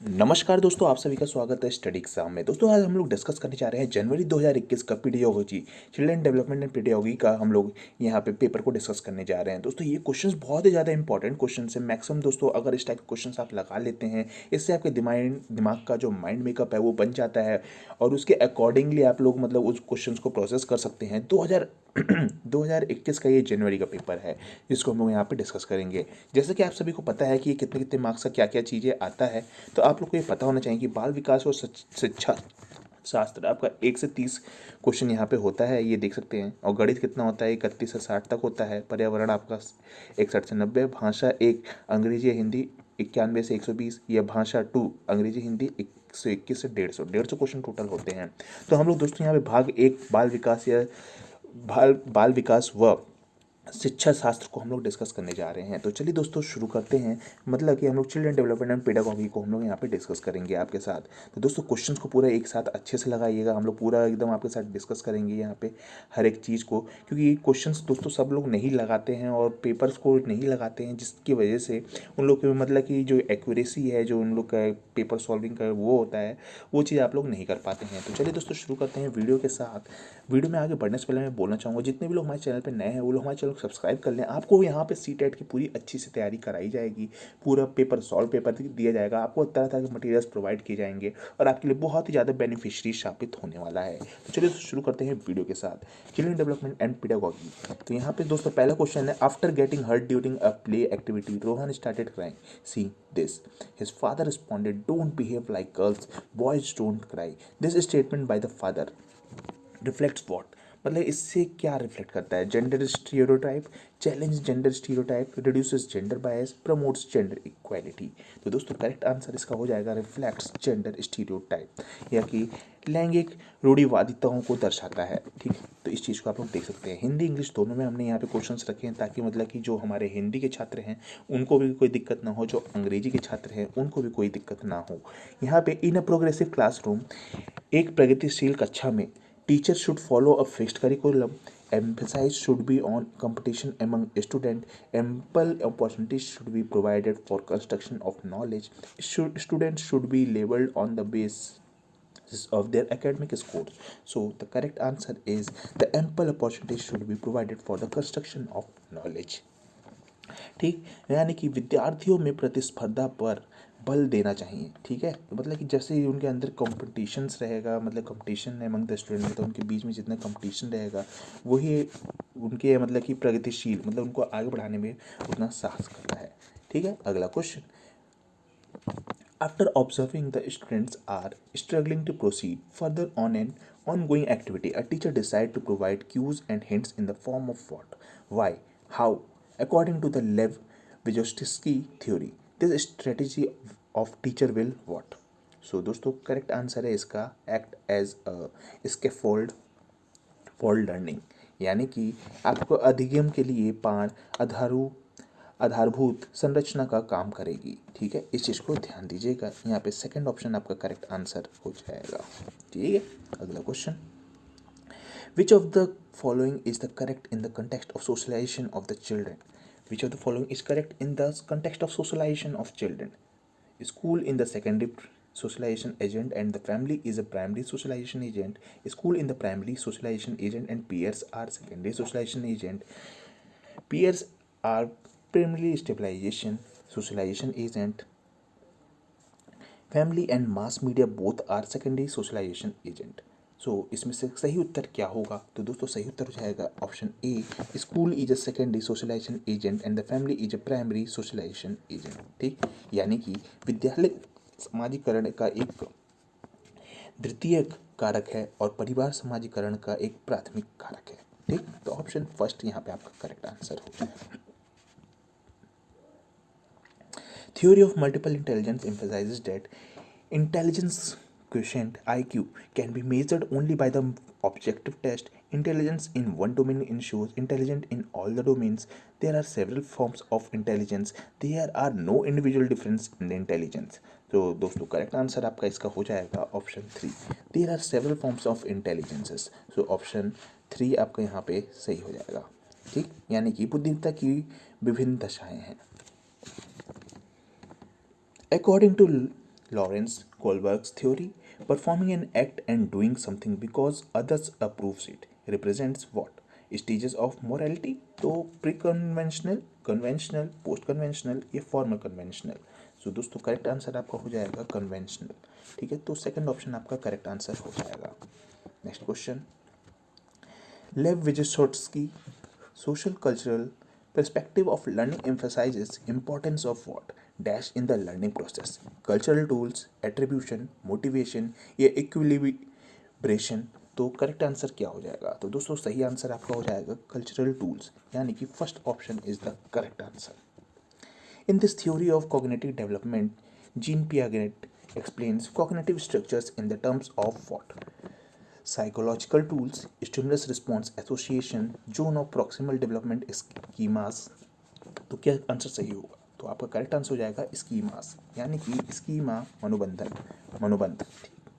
नमस्कार दोस्तों, आप सभी का स्वागत है स्टडी एग्जाम में। दोस्तों आज हम लोग डिस्कस करने जा रहे हैं जनवरी 2021 का पीडियोलॉजी चिल्ड्रन डेवलपमेंट एंड पीडियोलॉजी का हम लोग यहाँ पे पेपर को डिस्कस करने जा रहे हैं। दोस्तों ये क्वेश्चंस बहुत ही ज़्यादा इंपॉर्टेंट क्वेश्चन है। मैक्सिमम दोस्तों अगर इस टाइप के क्वेश्चंस आप लगा लेते हैं, इससे आपके दिमाग का जो माइंड मेकअप है वो बन जाता है और उसके अकॉर्डिंगली आप लोग मतलब उस क्वेश्चन को प्रोसेस कर सकते हैं। 2021 का ये जनवरी का पेपर है जिसको हम लोग यहाँ पे डिस्कस करेंगे। जैसे कि आप सभी को पता है कि ये कितने कितने मार्क्स का क्या क्या चीज़ें आता है, तो आप लोग को ये पता होना चाहिए कि बाल विकास और शिक्षा शास्त्र आपका 1 से 30 क्वेश्चन यहाँ पे होता है, ये देख सकते हैं। और गणित कितना होता है, 31 से 60 तक होता है। पर्यावरण आपका 61 से 90। भाषा एक, अंग्रेजी या हिंदी 91 से 120। या भाषा 2, अंग्रेजी हिंदी 121 से 150 क्वेश्चन टोटल होते हैं। तो हम लोग दोस्तों यहाँ पे भाग 1 बाल विकास या बाल विकास व शिक्षा शास्त्र को हम लोग डिस्कस करने जा रहे हैं। तो चलिए दोस्तों शुरू करते हैं। मतलब कि हम लोग चिल्ड्रन डेवलपमेंट एंड पेडागॉजी को हम लोग यहाँ पे डिस्कस करेंगे आपके साथ। तो दोस्तों क्वेश्चंस को पूरा एक साथ अच्छे से लगाइएगा, हम लोग पूरा एकदम आपके साथ डिस्कस करेंगे यहाँ पे हर एक चीज़ को, क्योंकि ये क्वेश्चंस दोस्तों सब लोग नहीं लगाते हैं और पेपर्स को नहीं लगाते हैं, जिसकी वजह से उन लोग के मतलब कि जो एक्यूरेसी है, जो उन लोग का पेपर सॉल्विंग का वो होता है, वो चीज़ आप लोग नहीं कर पाते हैं। तो चलिए दोस्तों शुरू करते हैं वीडियो के साथ। वीडियो में आगे बढ़ने से पहले मैं बोलना चाहूँगा, जितने भी लोग हमारे चैनल पर नए हैं वो लोग हमारे चैनल को सब्सक्राइब कर लें। आपको यहाँ पे सीटेट की पूरी अच्छी से तैयारी कराई जाएगी, पूरा पेपर सॉल्व पेपर दिया जाएगा, आपको तरह तरह के मटेरियल्स प्रोवाइड किए जाएंगे और आपके लिए बहुत ही ज़्यादा बेनिफिशियरी साबित होने वाला है। तो चलिए शुरू करते हैं वीडियो के साथ, चिल्ड्रन डेवलपमेंट एंड पेडागॉजी। तो यहाँ पे दोस्तों पहला क्वेश्चन है, after getting hurt during a play activity Rohan started crying, see this, his father responded, don't behave like girls, boys don't cry. This statement by the father reflects what? मतलब इससे क्या reflect करता है? Gender stereotype, challenge gender stereotype, reduces gender bias, promotes gender equality. तो दोस्तों correct answer इसका हो जाएगा रिफ्लेक्ट्स जेंडर स्टीरियोटाइप, या कि लैंगिक रूढ़िवादिताओं को दर्शाता है। ठीक है, तो इस चीज़ को आप लोग देख सकते हैं। हिंदी इंग्लिश दोनों में हमने यहाँ पे क्वेश्चंस रखे हैं, ताकि मतलब कि जो हमारे हिंदी के छात्र हैं उनको भी कोई दिक्कत ना हो, जो अंग्रेजी के छात्र हैं उनको भी कोई दिक्कत ना हो। यहाँ पे इन अ प्रोग्रेसिव क्लासरूम, एक प्रगतिशील कक्षा में, teachers should follow a fixed curriculum. Emphasis should be on competition among students. Ample opportunities should be provided for construction of knowledge. Students should be labeled on the basis of their academic scores. So the correct answer is the ample opportunities should be provided for the construction of knowledge. ठीक, यानी कि विद्यार्थियों में प्रतिस्पर्धा पर बल देना चाहिए। ठीक है, तो मतलब कि जैसे ही उनके अंदर कॉम्पिटिशन्स रहेगा, मतलब कंपटीशन अमंग द स्टूडेंट, तो उनके बीच में जितना कंपटीशन रहेगा वही उनके मतलब कि प्रगतिशील, मतलब उनको आगे बढ़ाने में उतना साहस करता है। ठीक है, अगला question, after observing the students are struggling to proceed further on an ongoing activity, a teacher decides to provide cues and hints in the form of what, why, how, according to the Lev Vygotsky theory. This strategy of teacher will what? So दोस्तों correct answer है इसका act as a scaffold for learning, यानी कि आपको अधिगम के लिए पाण आधारभूत संरचना का काम करेगी। ठीक है, इस चीज़ को ध्यान दीजिएगा। यहाँ पे सेकंड ऑप्शन आपका करेक्ट आंसर हो जाएगा। ठीक है, अगला question, which of the following is the correct in the context of socialization of the children? Which of the following is correct in the context of socialization of children? School in the secondary socialization agent and the family is a primary socialization agent. School in the primary socialization agent and peers are secondary socialization agent. Peers are primarily stabilization socialization agent. Family and mass media both are secondary socialization agent. सो इसमें से सही उत्तर क्या होगा? तो दोस्तों सही उत्तर हो जाएगा option A, school is a secondary socialization agent and the family is a primary socialization agent. ठीक, यानी कि विद्यालय समाजीकरण का एक द्वितीयक कारक है और परिवार समाजीकरण का एक प्राथमिक कारक है। ठीक, तो ऑप्शन फर्स्ट यहाँ पे आपका करेक्ट आंसर हो जाएगा। Theory of multiple intelligence emphasizes that intelligence quotient IQ can be measured only by the objective test. Intelligence in one domain ensures intelligence in all the domains. There are several forms of intelligence. There are no individual difference in the intelligence. तो दोस्तों correct answer आपका इसका हो जाएगा option 3, there are several forms of intelligences. So option 3 आपका यहाँ पे सही हो जाएगा। ठीक, यानी कि बुद्धिमत्ता की विभिन्न दशाएं हैं। According to Lawrence Kohlberg's theory, performing an act and doing something because others approves it, represents what? Stages of morality. तो pre conventional, conventional, post conventional, या फॉर्मल कन्वेंशनल. सो दोस्तों करेक्ट आंसर आपका हो जाएगा कन्वेंशनल. ठीक है, तो सेकंड ऑप्शन आपका करेक्ट आंसर हो जाएगा. Next question. Lev Vygotsky social cultural perspective of learning emphasizes importance of what dash in the learning process, cultural tools, attribution, motivation या equilibration. तो करेक्ट आंसर क्या हो जाएगा? तो दोस्तों सही आंसर आपका हो जाएगा कल्चरल टूल्स, यानी कि first option is the correct answer. In this theory of cognitive development, Jean Piaget explains cognitive structures in the terms of what? Psychological tools, stimulus response association, zone of proximal development schemas. तो क्या answer सही होगा? तो आपका correct answer हो जाएगा schemas, यानी कि स्कीमा मनोबंधन, मनोबंध.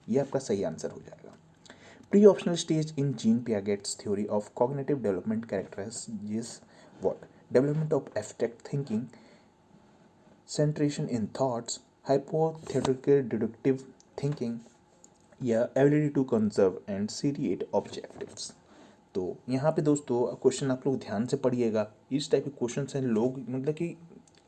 ये आपका सही आंसर हो जाएगा. Pre operational stage in Jean Piaget's theory of cognitive development characterises what? Development of abstract thinking, centration in thoughts, hypothetical deductive thinking, या ability to conserve and seriate objectives. तो यहाँ पे दोस्तों क्वेश्चन आप लोग ध्यान से पढ़िएगा. इस टाइप के क्वेश्चन हैं लोग मतलब कि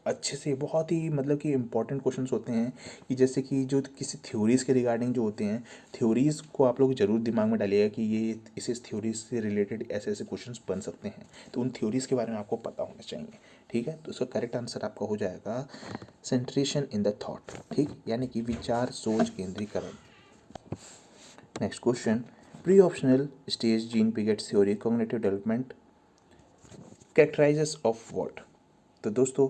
अच्छे से, बहुत ही मतलब कि इंपॉर्टेंट क्वेश्चंस होते हैं, कि जैसे कि जो किसी थ्योरीज़ के रिगार्डिंग जो होते हैं, थ्योरीज़ को आप लोग ज़रूर दिमाग में डालिएगा कि ये इस थ्योरीज से रिलेटेड ऐसे ऐसे क्वेश्चंस बन सकते हैं. तो उन थ्योरीज़ के बारे में आपको पता होना चाहिए. ठीक है, तो इसका करेक्ट आंसर आपका हो जाएगा सेंट्रेशन इन द थॉट. ठीक, यानी कि विचार सोच केंद्रीकरण. Next question. Pre operational stage Jean Piaget's theory cognitive development characterises of what? तो दोस्तों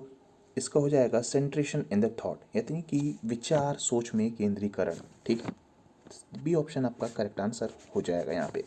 इसका हो जाएगा सेंट्रेशन इन द थॉट, यानी कि विचार सोच में केंद्रीकरण. ठीक है, बी ऑप्शन आपका करेक्ट आंसर हो जाएगा यहाँ पे.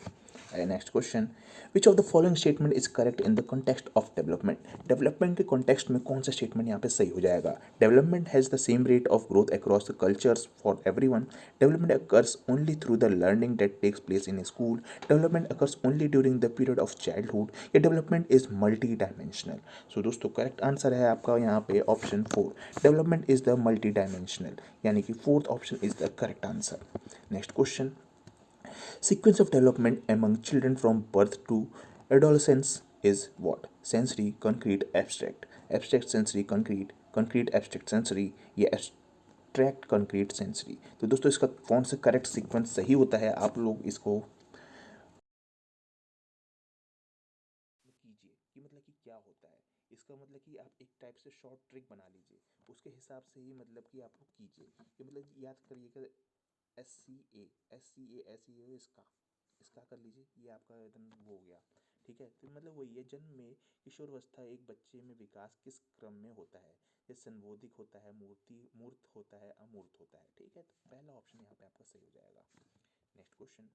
Next question. Which of the following statement is correct in the context of development? Development के कॉन्टेक्स्ट में कौन सा स्टेटमेंट यहाँ पे सही हो जाएगा? Development has the same rate of growth across the cultures for everyone. Development occurs only through the learning that takes place in school. Development occurs only during the period of childhood. या development is multi dimensional. सो दोस्तों correct answer है आपका यहाँ पे option 4. Development is the multi dimensional, यानी कि fourth option is the correct answer. Next question. Sequence of development among children from birth to adolescence is what? Sensory, concrete, abstract. Abstract, sensory, concrete. Concrete, abstract, sensory. या abstract, concrete, sensory. तो दोस्तों इसका कौन सा correct sequence सही होता है, आप लोग इसको कीजिए कि मतलब कि क्या होता है इसका, मतलब कि आप एक टाइप से शॉर्ट ट्रिक बना लीजिए, उसके हिसाब से ही मतलब कि आप लोग कीजिए. कि मतलब याद करिएगा एस सी ए इसका इसका कर लीजिए, ये आपका एकदम वो हो गया. ठीक है, तो मतलब वही है, जन्म में किशोरावस्था एक बच्चे में विकास किस क्रम में होता है? ये संबोधिक होता है, मूर्त होता है, अमूर्त होता है. ठीक है, तो पहला ऑप्शन यहाँ पे आपका सही हो जाएगा. Next question.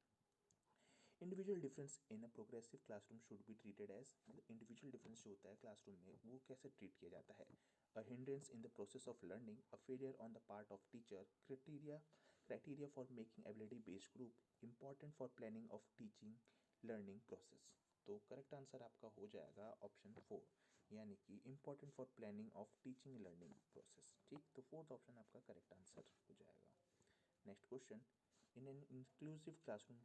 Individual difference in a progressive classroom should be treated as, मतलब इंडिविजुअल डिफरेंस जो होता है क्लासरूम में वो कैसे ट्रीट किया जाता है? A hindrance in the process of learning, a failure on the part of teacher, criteria for making ability based group, important for planning of teaching learning process. तो करेक्ट आंसर आपका हो जाएगा ऑप्शन 4, यानी कि important for planning of teaching learning process. ठीक, तो fourth option आपका correct answer हो जाएगा. Next question. In an inclusive classroom,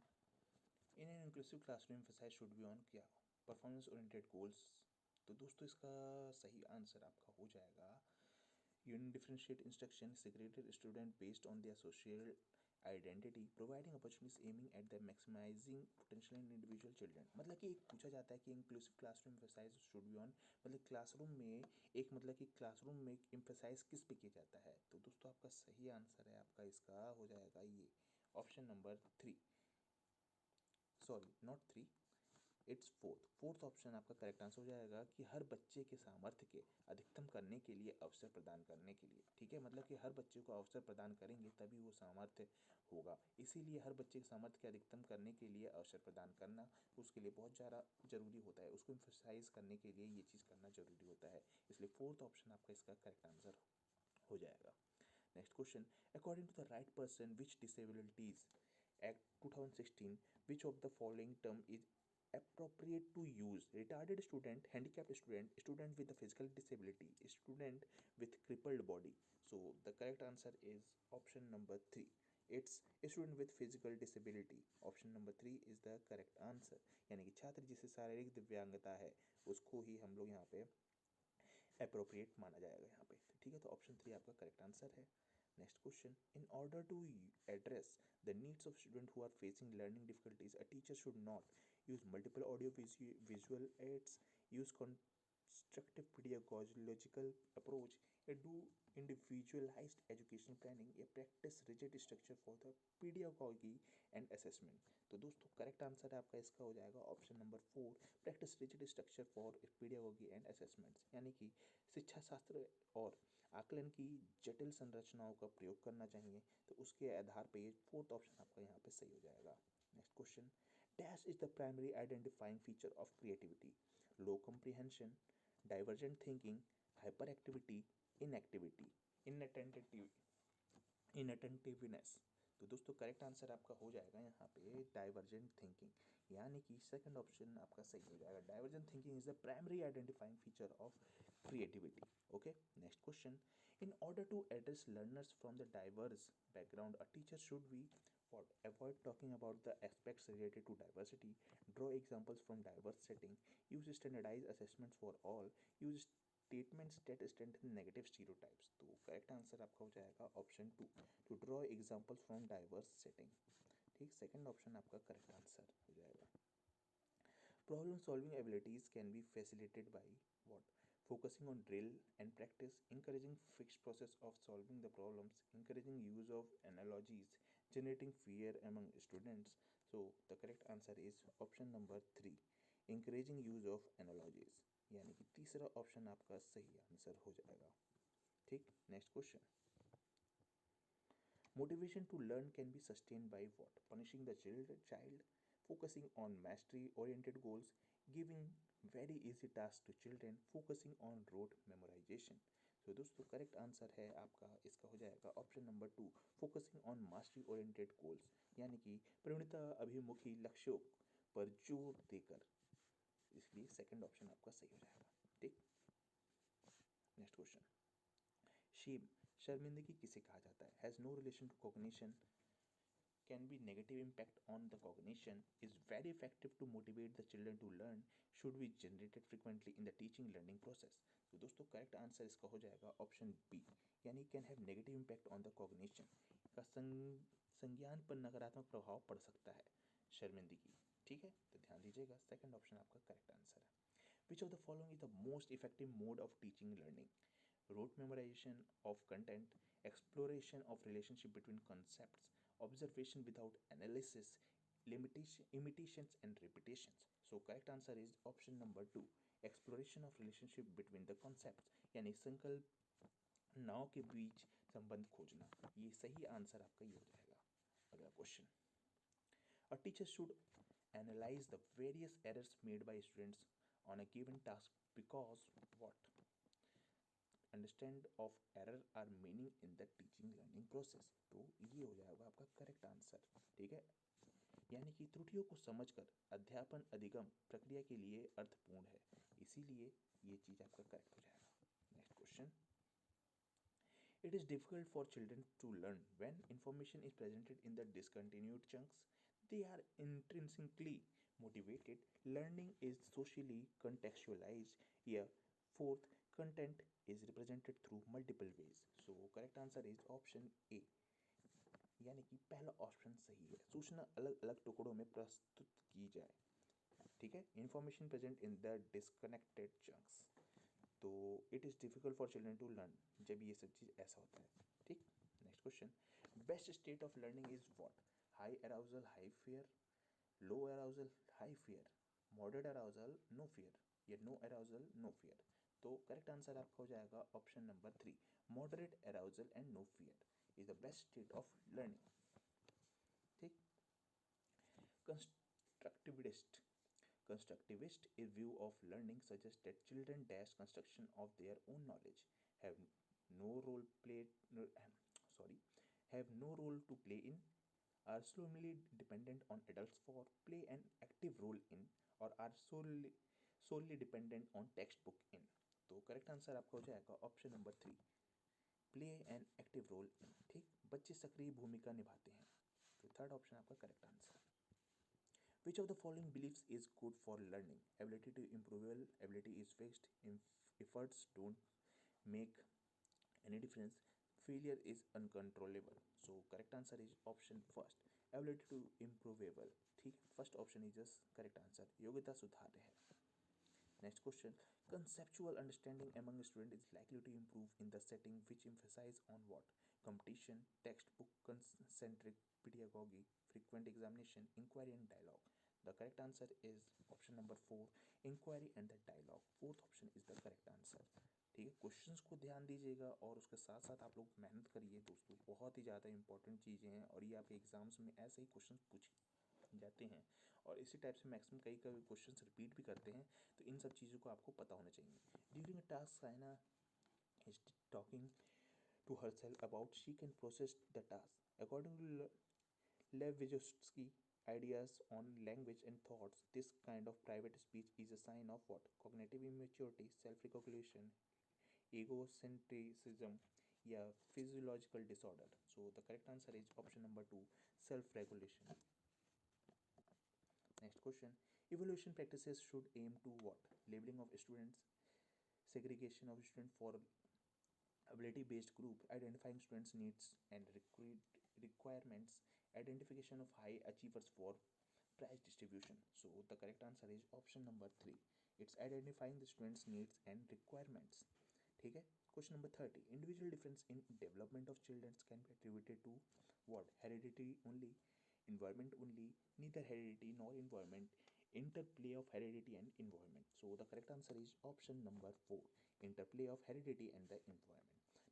in an inclusive classroom emphasis should be on क्या? Performance oriented goals. तो दोस्तों इसका सही आंसर आपका हो जाएगा unit differentiate instruction, segregated student based on their social identity, providing opportunities aiming at the maximising potential in individual children. मतलब कि एक पूछा जाता है कि inclusive classroom emphasis should be on, मतलब क्लासरूम में एक, मतलब कि क्लासरूम में एम्फसाइज किस पे किया जाता है? तो दोस्तों आपका सही आंसर है आपका इसका हो जाएगा ये option number 3, sorry not 3, it's fourth option आपका करेक्ट आंसर हो जाएगा कि हर बच्चे के सामर्थ्य के अधिकतम करने के लिए अवसर प्रदान करने के लिए. ठीक है, मतलब कि हर बच्चे को अवसर प्रदान करेंगे तभी वो सामर्थ्य होगा, इसीलिए हर बच्चे के सामर्थ्य के अधिकतम करने के लिए अवसर प्रदान करना उसके लिए बहुत ज़्यादा जरूरी होता है, उसको इम्फसाइज करने के लिए ये चीज़ करना जरूरी होता है, इसलिए फोर्थ ऑप्शन आपका इसका करेक्ट आंसर हो जाएगा. Next question. According to the right person which disabilities act 2016, which of the following term is appropriate to use, retarded student, handicapped student, student with a physical disability, student with crippled body. So the correct answer is option number 3. It's a student with physical disability. Option number 3 is the correct answer, यानी कि छात्र जिसे शारीरिक दिव्यांगता है उसको ही हम लोग यहाँ पे अप्रोप्रिएट माना जाएगा यहाँ पे, ठीक है। तो ऑप्शन 3 आपका करेक्ट आंसर है। Next question, in order to address the needs of student who are facing learning difficulties a teacher should not use multiple audio visual aids, use constructive pedagogical approach, do individualized educational planning, या practice rigid structure for the pedagogy and assessment। तो दोस्तों correct answer है आपका इसका हो जाएगा option number 4, practice rigid structure for pedagogy and assessments, यानी कि शिक्षा शास्त्र और आकलन की जटिल संरचनाओं का प्रयोग करना चाहिए। तो उसके आधार पर ये फोर्थ ऑप्शन आपका यहाँ पे सही हो जाएगा। Next question. Dash is the primary identifying feature of creativity. Low comprehension, divergent thinking, hyperactivity, inactivity, inattentive, inattentiveness। तो दोस्तों करेक्ट आंसर आपका हो जाएगा यहाँ पे डाइवर्जेंट थिंकिंग, यानी कि सेकंड ऑप्शन आपका सही हो जाएगा। Divergent thinking is the primary identifying feature of creativity. Okay, next question, in order to address learners from the diverse background, a teacher should be what? Avoid talking about the aspects related to diversity, draw examples from diverse setting, use standardized assessments for all, use statements that strengthen negative stereotypes। तो correct answer आपका हो जाएगा option 2, to draw examples from diverse setting. ठीक, second option आपका correct answer हो जाएगा। Problem solving abilities can be facilitated by what? Focusing on drill and practice, encouraging fixed process of solving the problems, encouraging use of analogies, generating fear among students। So the correct answer is option number 3, encouraging use of analogies, यानी कि तीसरा option आपका सही answer हो जाएगा। ठीक, next question, motivation to learn can be sustained by what? Punishing the child, focusing on mastery oriented goals, giving very easy tasks to children, focusing on rote memorization। तो दोस्तों करेक्ट आंसर है आपका इसका हो जाएगा option number 2, focusing on mastery oriented goals, यानी कि प्रवणता अभिमुखी लक्ष्यों पर जोर देकर, इसलिए सेकंड ऑप्शन आपका सही हो जाएगा। ठीक, नेक्स्ट क्वेश्चन, शेम, शर्मिंदगी किसे कहा जाता है? Has no relation to cognition, can be negative impact on the cognition, is very effective to motivate the children to learn, should be generated frequently in the teaching learning process। तो दोस्तों correct answer इसका हो जाएगा option B, यानी can have negative impact on the cognition, का संज्ञान पर नकारात्मक प्रभाव पड़ सकता है शर्मिंदगी। ठीक है, तो ध्यान दीजिएगा, सेकंड ऑप्शन आपका करेक्ट आंसर है। विच of the following is the most effective mode of teaching learning? rote memorization of content, exploration of relationship between concepts, observation without analysis, imitations and repetitions। So correct answer is option number 2, exploration of relationship between the concepts, यानी संकल्पनाओं के बीच संबंध खोजना, ये सही answer आपका ये हो जाएगा। अगला question, a teacher should analyze the various errors made by students on a given task because what? Understand of error are meaning in the teaching learning process. तो ये हो जाएगा आपका करेक्ट आंसर। ठीक है, यानी कि त्रुटियों को समझकर अध्यापन अधिगम प्रक्रिया के लिए अर्थपूर्ण है, इसीलिए ये चीज़ आपका करेक्ट हो जाएगा। Next question, it is difficult for children to learn when information is presented in the discontinued chunks. They are intrinsically motivated. Learning is socially contextualized. Here, fourth, content is represented through multiple ways. So, correct answer is option A, यानी कि पहला option सही है, सूचना अलग अलग टुकड़ों में प्रस्तुत की जाए। ठीक है, information present in the disconnected chunks. तो it is difficult for children to learn, जब ये सब चीज़ ऐसा होता है। ठीक, next question, best state of learning is what? High arousal high fear, low arousal high fear, moderate arousal no fear, या नो अराउजल नो फियर। तो करेक्ट आंसर आपका हो जाएगा option number 3, moderate arousal and no fear is the best state of learning. ठीक, constructivist, constructivist view of learning suggests that children dash construction of their own knowledge, have no role play sorry have no role to play in, are solely dependent on adults for play an active role in, और are solely dependent on textbook in. तो correct answer आपका हो जाएगा option number 3, play an active role in. ठीक, बच्चे सक्रिय भूमिका निभाते हैं। तो थर्ड ऑप्शन आपका correct answer. Which of the following beliefs is good for learning? Ability to improve, ability is fixed, efforts don't make any difference, failure is uncontrollable. So correct answer is option first, ability to improvable। ठीक है, first option is just correct answer, योग्यता सुधार है। Next question, conceptual understanding among students is likely to improve in the setting which emphasize on what? Competition, textbook concentric pedagogy, frequent examination, inquiry and dialogue. The correct answer is option number 4, inquiry and the dialogue. Fourth option is the correct answer। ठीक है, questions को ध्यान दीजिएगा और उसके साथ साथ आप लोग मेहनत करिए दोस्तों, बहुत ही ज़्यादा इंपॉर्टेंट चीज़ें हैं और ये आपके एग्जाम्स में ऐसे ही क्वेश्चंस पूछे जाते हैं और इसी टाइप से मैक्सिमम कई कई क्वेश्चंस रिपीट भी करते हैं। तो इन सब चीज़ों को आपको पता होना चाहिए। During a task Saina is talking to herself about she can process the task according to Lev Vygotsky ideas on language and thoughts. This kind of private speech is a sign of what? Cognitive immaturity, self-recognition, egocentrism, या physiological disorder. So the correct answer is option number 2, self-regulation. Next question. Evaluation practices should aim to what? Labeling of students, segregation of students for ability-based group, identifying students' needs and requirements, identification of high achievers for prize distribution. So the correct answer is option number 3. It's identifying the students' needs and requirements. ठीक है, question number 30, individual difference in development of childrens can be attributed to what? Heredity only, environment only, neither heredity nor environment, interplay of heredity and environment. So the correct answer is option number 4, interplay of heredity and the environment.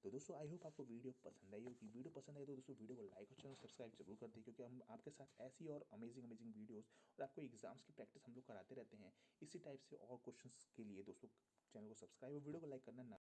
तो दोस्तों I hope आपको video पसंद आई होगी। Video पसंद आई तो दोस्तों video को like और चैनल सब्सक्राइब जरूर कर दें, क्योंकि हम आपके साथ ऐसी और अमेजिंग अमेजिंग वीडियोस और आपको एग्जाम्स की प्रैक्टिस हम लोग कराते रहते हैं। इसी टाइप से और क्वेश्चंस के लिए दोस्तों चैनल को सब्सक्राइब और वीडियो को लाइक करना ना